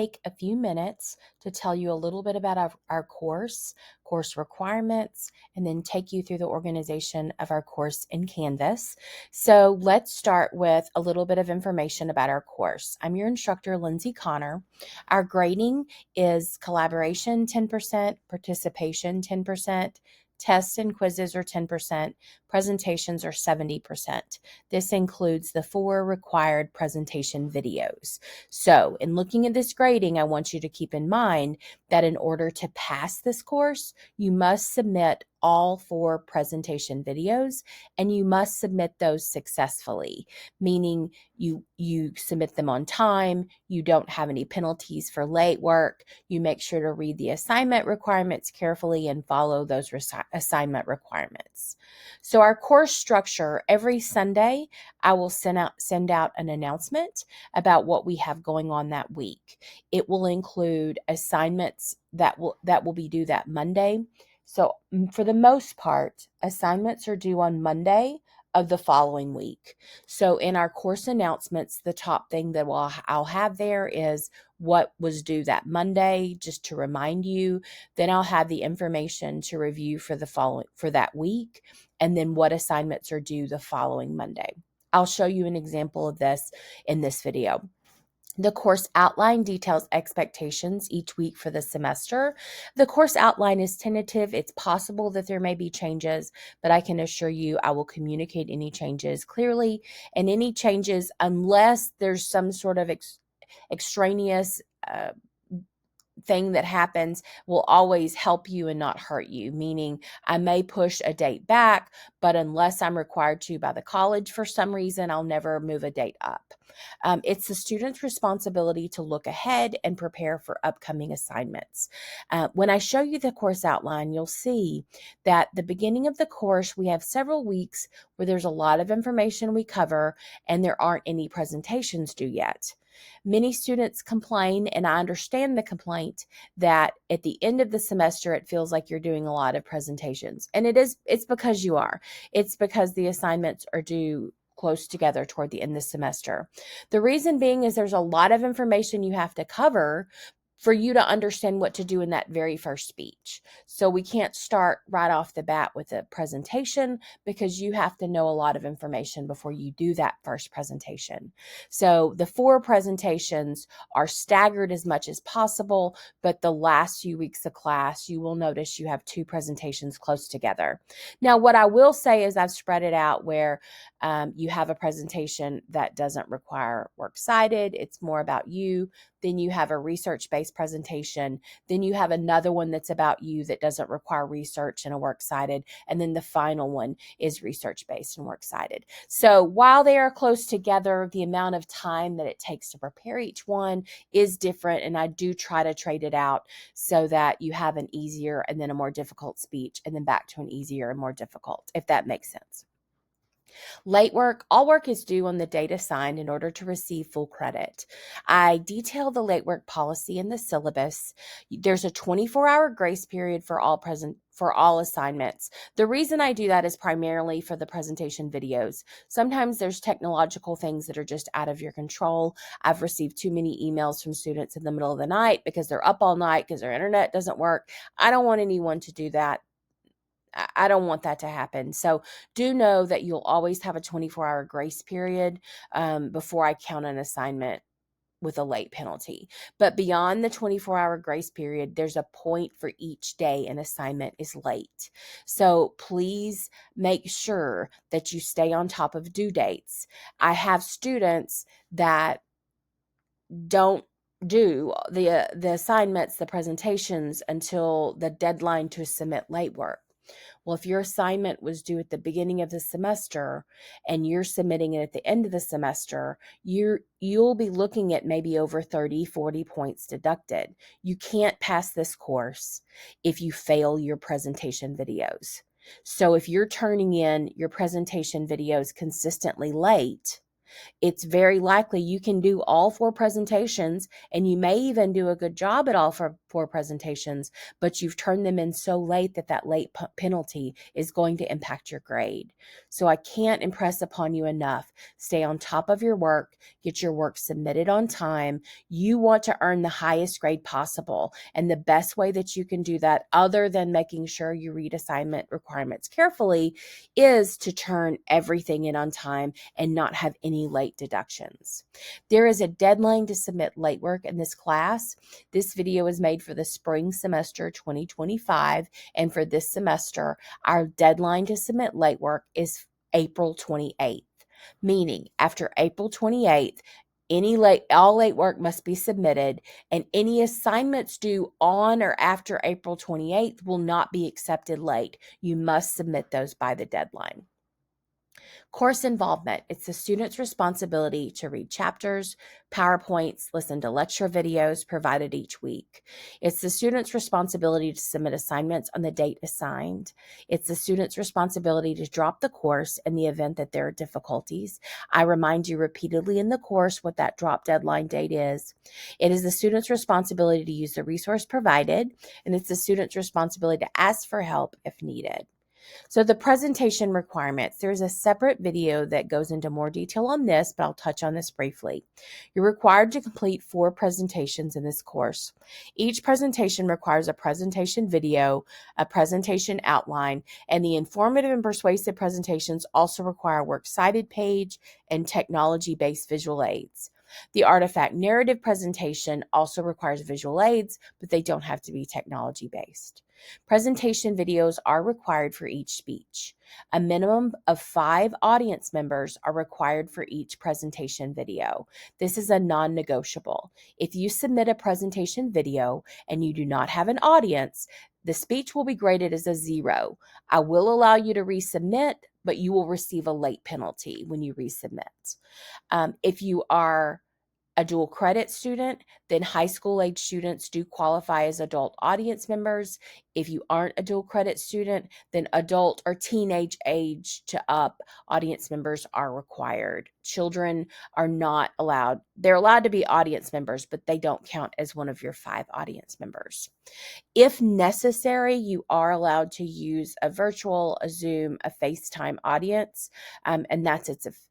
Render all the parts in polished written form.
take a few minutes to tell you a little bit about our course requirements, and then take you through the organization of our course in Canvas. So let's start with a little bit of information about our course. I'm your instructor, Lindsay Connor. Our grading is collaboration 10%, participation 10%, tests and quizzes are 10%, presentations are 70%. This includes the 4 required presentation videos. So in looking at this grading, I want you to keep in mind that in order to pass this course, you must submit all 4 presentation videos, and you must submit those successfully, meaning you submit them on time, you don't have any penalties for late work, you make sure to read the assignment requirements carefully and follow those assignment requirements. So our course structure, every Sunday, I will send out an announcement about what we have going on that week. It will include assignments that will be due that Monday. So for the most part, assignments are due on Monday of the following week. So in our course announcements, the top thing that I'll have there is what was due that Monday, just to remind you. Then I'll have the information to review for that week, and then what assignments are due the following Monday. I'll show you an example of this in this video. The course outline details expectations each week for the semester. The course outline is tentative. It's possible that there may be changes, but I can assure you I will communicate any changes clearly, and any changes, unless there's some sort of extraneous thing that happens, will always help you and not hurt you, meaning I may push a date back, but unless I'm required to by the college for some reason, I'll never move a date up. It's the student's responsibility to look ahead and prepare for upcoming assignments. When I show you the course outline, you'll see that the beginning of the course, we have several weeks where there's a lot of information we cover and there aren't any presentations due yet. Many students complain, and I understand the complaint, that at the end of the semester, it feels like you're doing a lot of presentations. And it's because you are. It's because the assignments are due close together toward the end of the semester. The reason being is there's a lot of information you have to cover for you to understand what to do in that very first speech. So we can't start right off the bat with a presentation, because you have to know a lot of information before you do that first presentation. So the 4 presentations are staggered as much as possible, but the last few weeks of class, you will notice you have 2 presentations close together. Now, what I will say is I've spread it out where you have a presentation that doesn't require works cited. It's more about you. Then you have a research-based presentation. Then you have another one that's about you that doesn't require research and a works cited. And then the final one is research-based and works cited. So while they are close together, the amount of time that it takes to prepare each one is different. And I do try to trade it out so that you have an easier and then a more difficult speech, and then back to an easier and more difficult, if that makes sense. Late work, all work is due on the date assigned in order to receive full credit. I detail the late work policy in the syllabus. There's a 24-hour grace period for all assignments. The reason I do that is primarily for the presentation videos. Sometimes there's technological things that are just out of your control. I've received too many emails from students in the middle of the night because they're up all night because their internet doesn't work. I don't want anyone to do that. I don't want that to happen. So do know that you'll always have a 24-hour grace period before I count an assignment with a late penalty. But beyond the 24-hour grace period, there's a point for each day an assignment is late. So please make sure that you stay on top of due dates. I have students that don't do the assignments, the presentations, until the deadline to submit late work. Well, if your assignment was due at the beginning of the semester and you're submitting it at the end of the semester, you'll be looking at maybe over 30, 40 points deducted. You can't pass this course if you fail your presentation videos. So if you're turning in your presentation videos consistently late, it's very likely you can do all 4 presentations, and you may even do a good job at all 4 four presentations, but you've turned them in so late that that late penalty is going to impact your grade. So I can't impress upon you enough. Stay on top of your work, get your work submitted on time. You want to earn the highest grade possible. And the best way that you can do that, other than making sure you read assignment requirements carefully, is to turn everything in on time and not have any late deductions. There is a deadline to submit late work in this class. This video is made for the spring semester 2025, and for this semester, our deadline to submit late work is April 28th, meaning after April 28th, all late work must be submitted, and any assignments due on or after April 28th will not be accepted late. You must submit those by the deadline. Course involvement. It's the student's responsibility to read chapters, PowerPoints, listen to lecture videos provided each week. It's the student's responsibility to submit assignments on the date assigned. It's the student's responsibility to drop the course in the event that there are difficulties. I remind you repeatedly in the course what that drop deadline date is. It is the student's responsibility to use the resource provided, and it's the student's responsibility to ask for help if needed. So the presentation requirements, there's a separate video that goes into more detail on this, but I'll touch on this briefly. You're required to complete 4 presentations in this course. Each presentation requires a presentation video, a presentation outline, and the informative and persuasive presentations also require a works cited page and technology-based visual aids. The artifact narrative presentation also requires visual aids, but they don't have to be technology-based. Presentation videos are required for each speech. A minimum of 5 audience members are required for each presentation video. This is a non-negotiable. If you submit a presentation video and you do not have an audience, the speech will be graded as a 0. I will allow you to resubmit, but you will receive a late penalty when you resubmit. If you are a dual credit student, then high school age students do qualify as adult audience members. If you aren't a dual credit student, then adult or teenage age to up audience members are required. Children are not allowed. They're allowed to be audience members, but they don't count as one of your 5 audience members. If necessary, you are allowed to use a virtual, a Zoom, a FaceTime audience, and that's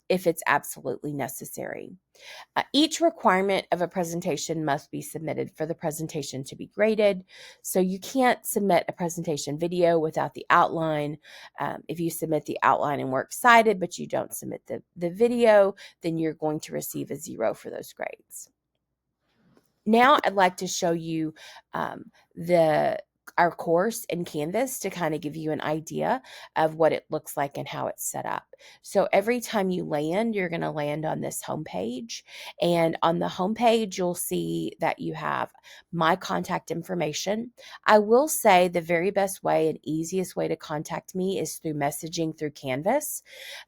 if it's absolutely necessary. Each requirement of a presentation must be submitted for the presentation to be graded. So you can't submit a presentation video without the outline. If you submit the outline and works cited, but you don't submit the video, then you're going to receive a 0 for those grades. Now I'd like to show you our course in Canvas to kind of give you an idea of what it looks like and how it's set up. So every time you land, you're going to land on this homepage. And on the homepage, you'll see that you have my contact information. I will say the very best way and easiest way to contact me is through messaging through Canvas.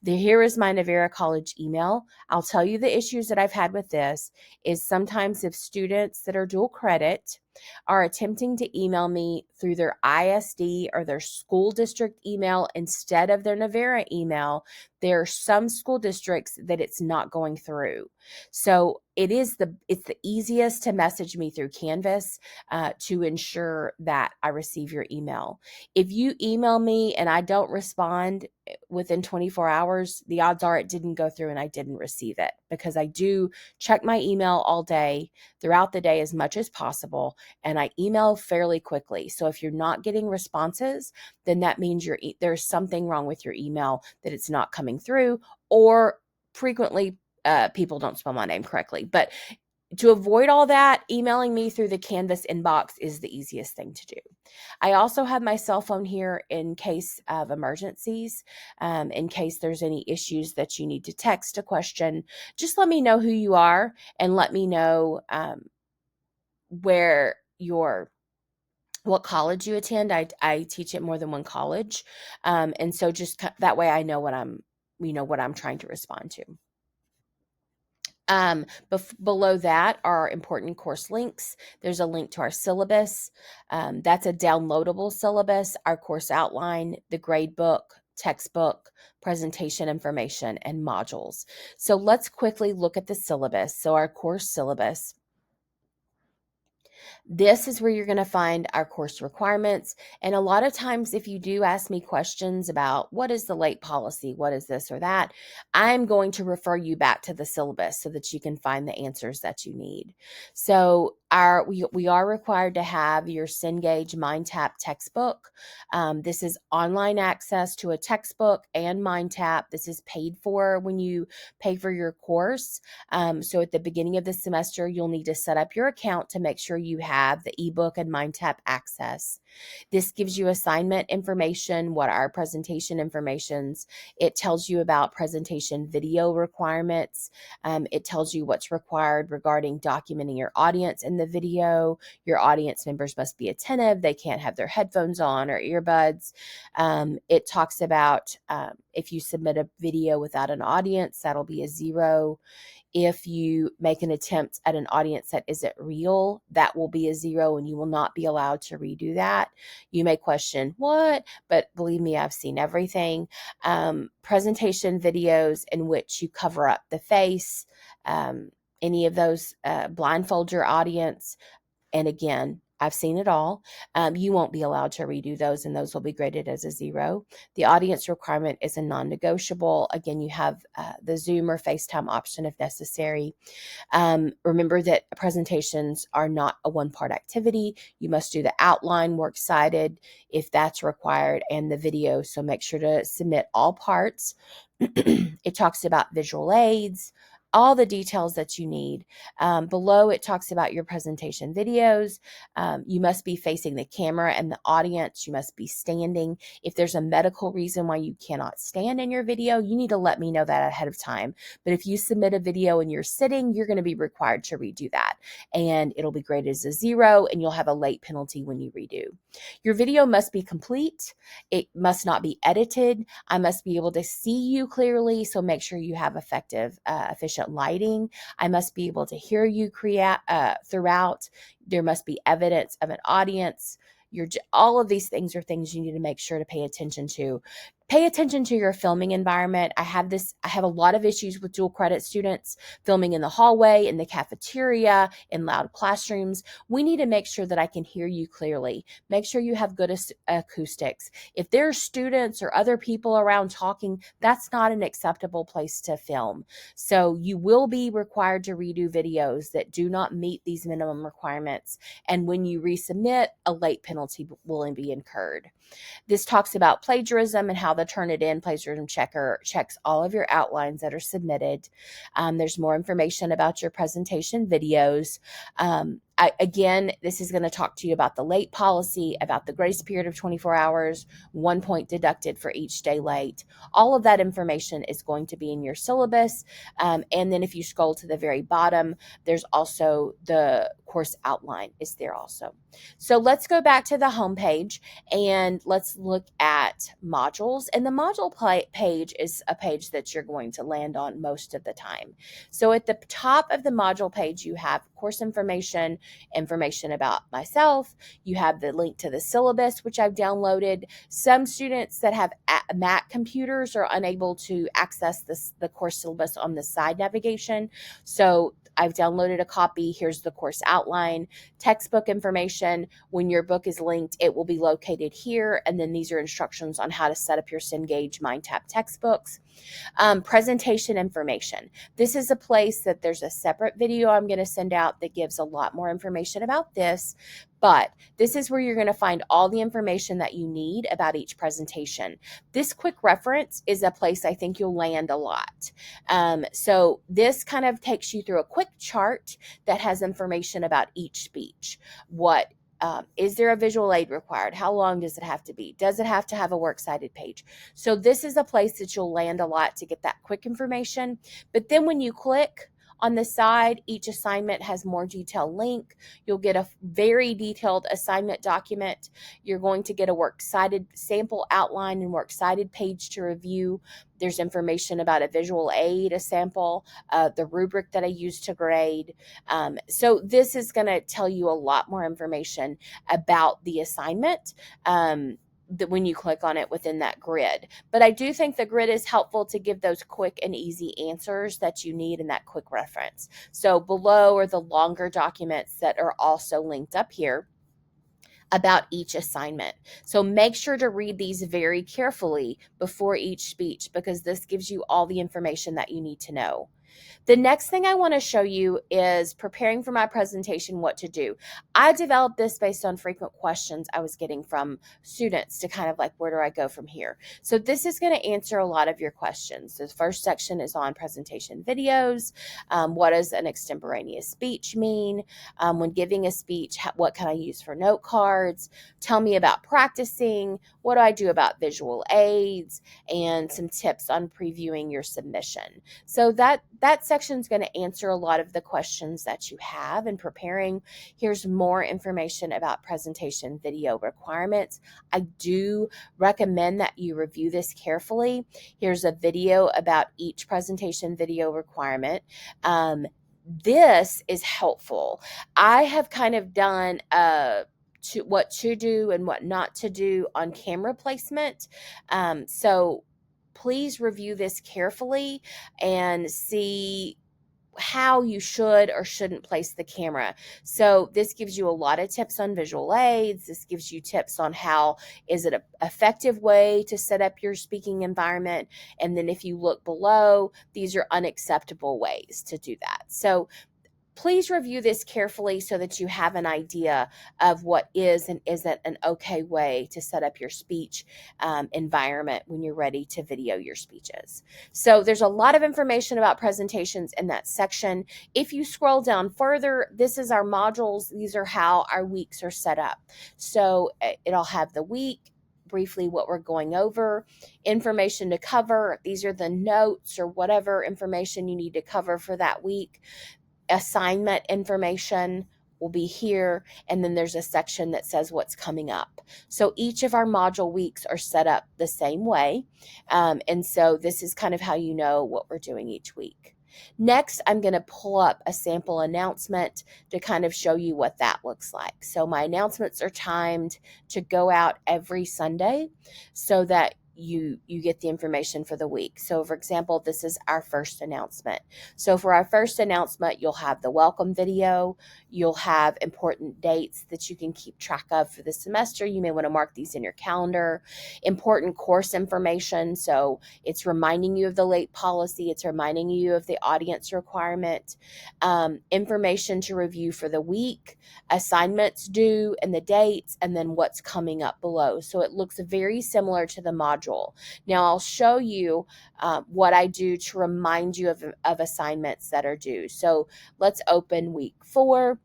Here is my Navarra College email. I'll tell you the issues that I've had with this is sometimes if students that are dual credit are attempting to email me through their ISD or their school district email instead of their Navarra email, there are some school districts that it's not going through. So it's the easiest to message me through Canvas to ensure that I receive your email. If you email me and I don't respond within 24 hours, the odds are it didn't go through and I didn't receive it, because I do check my email all day throughout the day as much as possible, and I email fairly quickly. So if you're not getting responses, then that means there's something wrong with your email, that it's not coming through, or frequently people don't spell my name correctly. But to avoid all that, emailing me through the Canvas inbox is the easiest thing to do. I also have my cell phone here in case of emergencies, in case there's any issues that you need to text a question. Just let me know who you are and let me know what college you attend. I teach at more than one college, and so just that way I know what I'm trying to respond to. Below that are important course links. There's a link to our syllabus. That's a downloadable syllabus, our course outline, the grade book, textbook, presentation information, and modules. So let's quickly look at the syllabus. So our course syllabus. This is where you're going to find our course requirements. And a lot of times, if you do ask me questions about what is the late policy, what is this or that, I'm going to refer you back to the syllabus so that you can find the answers that you need. So we are required to have your Cengage MindTap textbook. This is online access to a textbook and MindTap. This is paid for when you pay for your course. So at the beginning of the semester, you'll need to set up your account to make sure you have the ebook and MindTap access. This gives you assignment information, what are presentation informations. It tells you about presentation video requirements. It tells you what's required regarding documenting your audience in the video. Your audience members must be attentive. They can't have their headphones on or earbuds. It talks about if you submit a video without an audience, that'll be a 0. If you make an attempt at an audience that isn't real, that will be a 0 and you will not be allowed to redo that. You may question, what? But believe me, I've seen everything. Presentation videos in which you cover up the face, any of those blindfold your audience. And again, I've seen it all. You won't be allowed to redo those, and those will be graded as a 0. The audience requirement is a non-negotiable. Again, you have the Zoom or FaceTime option if necessary. Remember that presentations are not a one-part activity. You must do the outline, works cited if that's required, and the video. So make sure to submit all parts. It talks about visual aids, all the details that you need. Below, it talks about your presentation videos. You must be facing the camera and the audience. You must be standing. If there's a medical reason why you cannot stand in your video, you need to let me know that ahead of time. But if you submit a video and you're sitting, you're going to be required to redo that. And it'll be graded as a 0, and you'll have a late penalty when you redo. Your video must be complete. It must not be edited. I must be able to see you clearly, so make sure you have effective, efficient lighting. I must be able to hear you throughout. There must be evidence of an audience. All of these things are things you need to make sure to pay attention to. Pay attention to your filming environment. I have a lot of issues with dual credit students filming in the hallway, in the cafeteria, in loud classrooms. We need to make sure that I can hear you clearly. Make sure you have good acoustics. If there are students or other people around talking, that's not an acceptable place to film. So you will be required to redo videos that do not meet these minimum requirements. And when you resubmit, a late penalty will be incurred. This talks about plagiarism and how the Turnitin plagiarism checker checks all of your outlines that are submitted. There's more information about your presentation videos. Again, this is going to talk to you about the late policy, about the grace period of 24 hours, 1 point deducted for each day late. All of that information is going to be in your syllabus. And then if you scroll to the very bottom, there's also the course outline is there also. So let's go back to the homepage and let's look at modules. And the module page is a page that you're going to land on most of the time. So at the top of the module page, you have course information about myself. You have the link to the syllabus, which I've downloaded. Some students that have Mac computers are unable to access the course syllabus on the side navigation. So I've downloaded a copy. Here's the course outline, textbook information. When your book is linked, it will be located here. And then these are instructions on how to set up your Cengage MindTap textbooks. Presentation information. This is a place that there's a separate video I'm going to send out that gives a lot more information about this. But this is where you're going to find all the information that you need about each presentation. This quick reference is a place I think you'll land a lot. So this kind of takes you through a quick chart that has information about each speech. Is there a visual aid required? How long does it have to be? Does it have to have a works cited page? So this is a place that you'll land a lot to get that quick information. But then when you click on the side, each assignment has more detailed link. You'll get a very detailed assignment document. You're going to get a works cited sample outline and works cited page to review. There's information about a visual aid, a sample, the rubric that I use to grade. So this is going to tell you a lot more information about the assignment. when you click on it within that grid. But I do think the grid is helpful to give those quick and easy answers that you need in that quick reference. So below are the longer documents that are also linked up here about each assignment. So make sure to read these very carefully before each speech, because this gives you all the information that you need to know. The next thing I want to show you is preparing for my presentation, what to do. I developed this based on frequent questions I was getting from students to kind of like, where do I go from here? So this is going to answer a lot of your questions. The first section is on presentation videos. What does an extemporaneous speech mean? When giving a speech, what can I use for note cards? Tell me about practicing. What do I do about visual aids? And some tips on previewing your submission. So that section is going to answer a lot of the questions that you have in preparing. Here's more information about presentation video requirements. I do recommend that you review this carefully. Here's a video about each presentation video requirement. This is helpful. I have kind of done what to do and what not to do on camera placement. So please review this carefully and see how you should or shouldn't place the camera. So this gives you a lot of tips on visual aids. This gives you tips on how is it an effective way to set up your speaking environment. And then if you look below, these are unacceptable ways to do that. So please review this carefully so that you have an idea of what is and isn't an okay way to set up your speech environment when you're ready to video your speeches. So there's a lot of information about presentations in that section. If you scroll down further, this is our modules. These are how our weeks are set up. So it'll have the week, briefly what we're going over, information to cover. These are the notes or whatever information you need to cover for that week. Assignment information will be here, and then there's a section that says what's coming up. So each of our module weeks are set up the same way, and so this is kind of how you know what we're doing each week. Next, I'm going to pull up a sample announcement to kind of show you what that looks like. So my announcements are timed to go out every Sunday so that you get the information for the week. So for example, this is our first announcement. So for our first announcement, you'll have the welcome video. You'll have important dates that you can keep track of for the semester. You may want to mark these in your calendar. Important course information. So it's reminding you of the late policy. It's reminding you of the audience requirement. Information to review for the week, assignments due and the dates, and then what's coming up below. So it looks very similar to the module. Now I'll show you what I do to remind you of assignments that are due. So let's open week 4.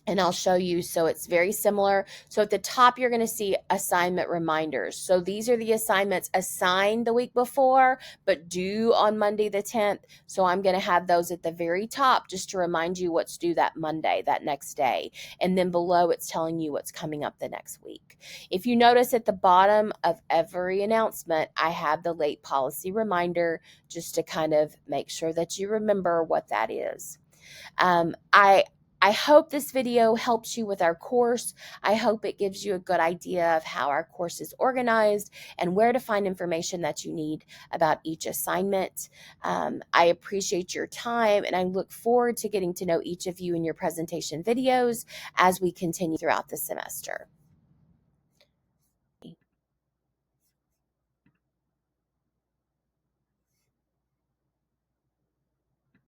And I'll show you, so it's very similar. So at the top, you're going to see assignment reminders. So these are the assignments assigned the week before, but due on Monday the 10th. So I'm going to have those at the very top just to remind you what's due that Monday, that next day. And then below, it's telling you what's coming up the next week. If you notice at the bottom of every announcement, I have the late policy reminder just to kind of make sure that you remember what that is. I hope this video helps you with our course. I hope it gives you a good idea of how our course is organized and where to find information that you need about each assignment. I appreciate your time, and I look forward to getting to know each of you in your presentation videos as we continue throughout the semester.